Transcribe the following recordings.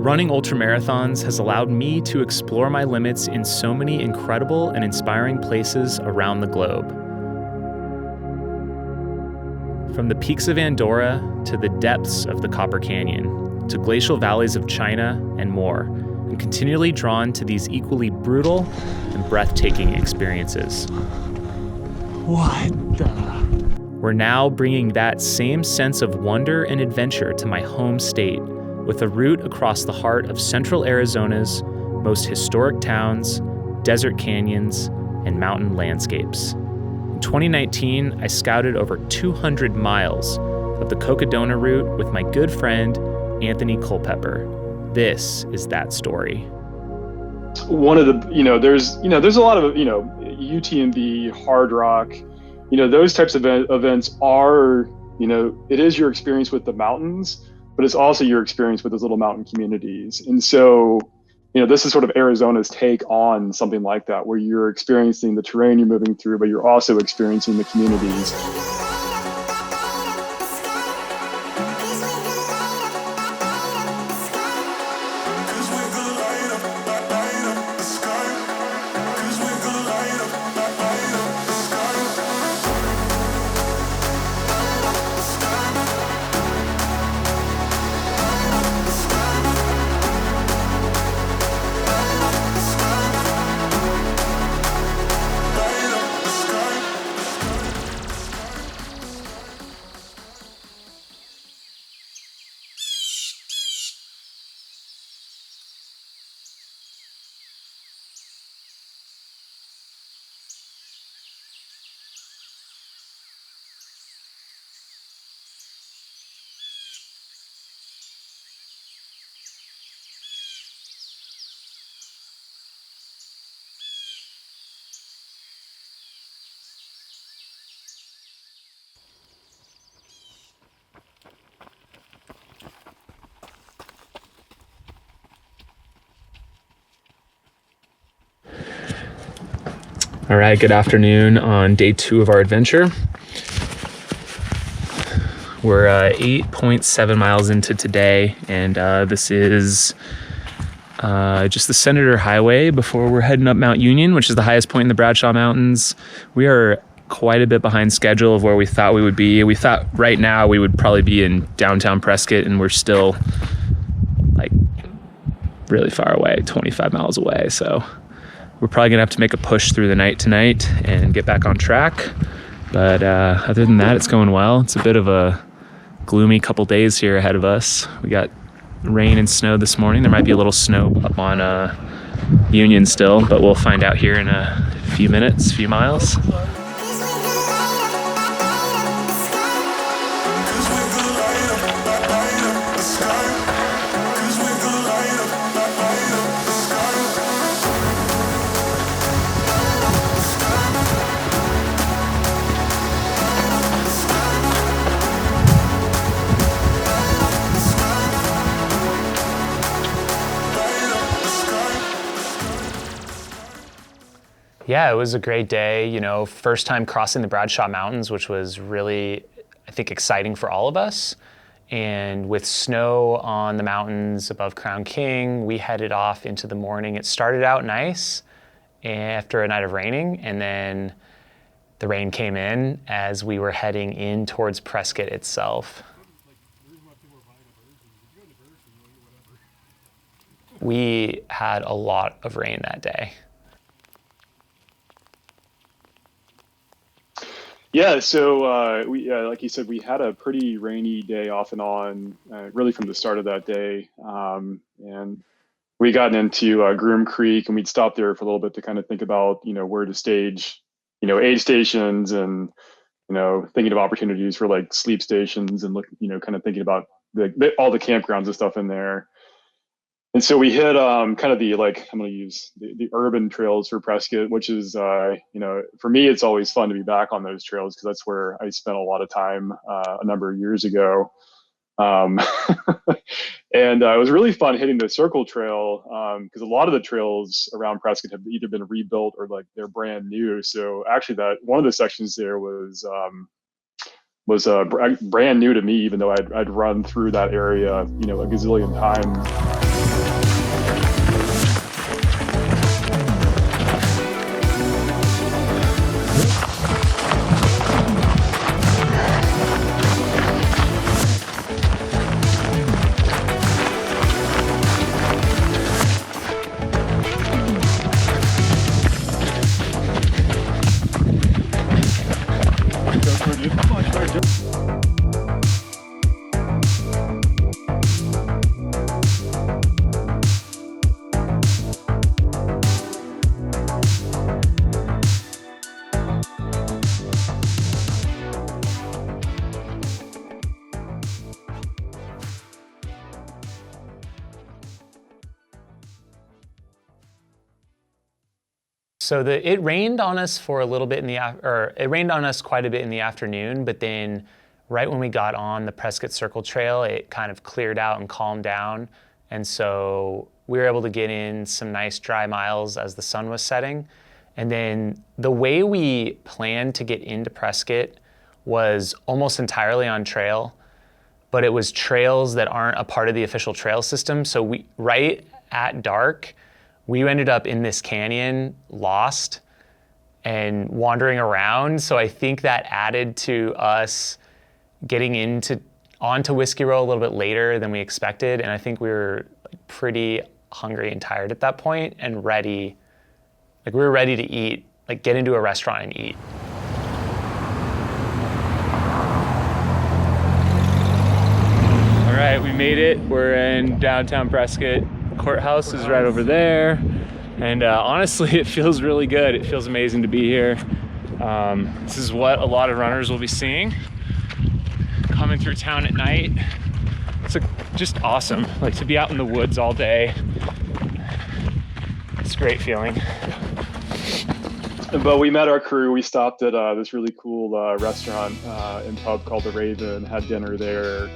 Running ultramarathons has allowed me to explore my limits in so many incredible and inspiring places around the globe. From the peaks of Andorra to the depths of the Copper Canyon, to glacial valleys of China and more, I'm continually drawn to these equally brutal and breathtaking experiences. What the? We're now bringing that same sense of wonder and adventure to my home state, with a route across the heart of central Arizona's most historic towns, desert canyons, and mountain landscapes. In 2019, I scouted over 200 miles of the Cocodona route with my good friend, Anthony Culpepper. This is that story. One of the, there's a lot of, UTMB, hard rock, those types of events are, it is your experience with the mountains, but it's also your experience with those little mountain communities. And so, this is sort of Arizona's take on something like that, where you're experiencing the terrain you're moving through, but you're also experiencing the communities. All right, good afternoon on day 2 of our adventure. We're 8.7 miles into today, and this is just the Senator Highway before we're heading up Mount Union, which is the highest point in the Bradshaw Mountains. We are quite a bit behind schedule of where we thought we would be. We thought right now we would probably be in downtown Prescott, and we're still like really far away, 25 miles away. So we're probably gonna have to make a push through the night tonight and get back on track. But other than that, it's going well. It's a bit of a gloomy couple days here ahead of us. We got rain and snow this morning. There might be a little snow up on Union still, but we'll find out here in a few minutes, few miles. Yeah, it was a great day. First time crossing the Bradshaw Mountains, which was really, I think, exciting for all of us. And with snow on the mountains above Crown King, we headed off into the morning. It started out nice after a night of raining, and then the rain came in as we were heading in towards Prescott itself. We had a lot of rain that day. Yeah, so we, like you said, we had a pretty rainy day off and on, really from the start of that day. And we got into Groom Creek, and we'd stopped there for a little bit to kind of think about, where to stage, aid stations, and, thinking of opportunities for like sleep stations, and kind of thinking about all the campgrounds and stuff in there. And so we hit kind of the, I'm going to use the urban trails for Prescott, which is, for me, it's always fun to be back on those trails because that's where I spent a lot of time a number of years ago. And it was really fun hitting the Circle Trail because a lot of the trails around Prescott have either been rebuilt or like they're brand new. So actually that one of the sections there was brand new to me, even though I'd run through that area, a gazillion times. So it rained on us for a little bit it rained on us quite a bit in the afternoon, but then right when we got on the Prescott Circle Trail, it kind of cleared out and calmed down. And so we were able to get in some nice dry miles as the sun was setting. And then the way we planned to get into Prescott was almost entirely on trail, but it was trails that aren't a part of the official trail system. So right at dark, we ended up in this canyon, lost and wandering around. So I think that added to us getting onto Whiskey Row a little bit later than we expected. And I think we were pretty hungry and tired at that point and ready. Like we were ready to eat, like get into a restaurant and eat. All right, we made it. We're in downtown Prescott. Courthouse is right over there, and honestly it feels really good. It feels amazing to be here. This is what a lot of runners will be seeing coming through town at night. It's just awesome, like to be out in the woods all day. It's a great feeling. But we met our crew. We stopped at this really cool restaurant and pub called The Raven, had dinner there,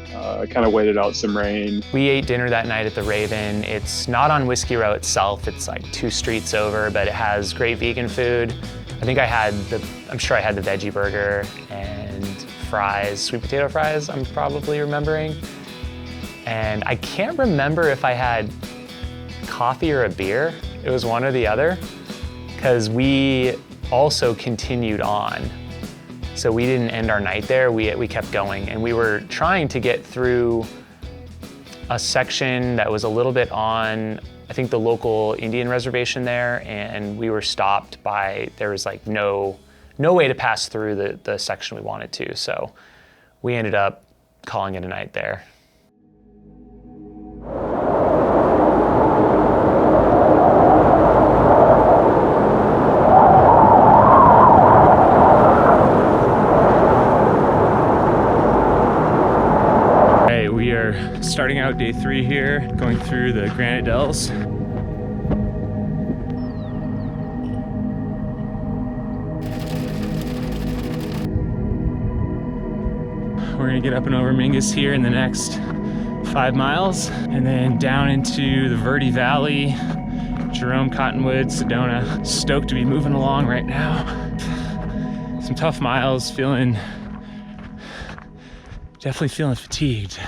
kind of waited out some rain. We ate dinner that night at The Raven. It's not on Whiskey Row itself. It's like 2 streets over, but it has great vegan food. I think I'm sure I had the veggie burger and fries, sweet potato fries, I'm probably remembering. And I can't remember if I had coffee or a beer. It was one or the other, because we also continued on. So we didn't end our night there, we kept going. And we were trying to get through a section that was a little bit on, I think, the local Indian reservation there, and we were stopped by, there was like no way to pass through the section we wanted to. So we ended up calling it a night there. Starting out day 3 here, going through the Granite Dells. We're gonna get up and over Mingus here in the next 5 miles, and then down into the Verde Valley, Jerome, Cottonwood, Sedona. Stoked to be moving along right now. Some tough miles, definitely feeling fatigued.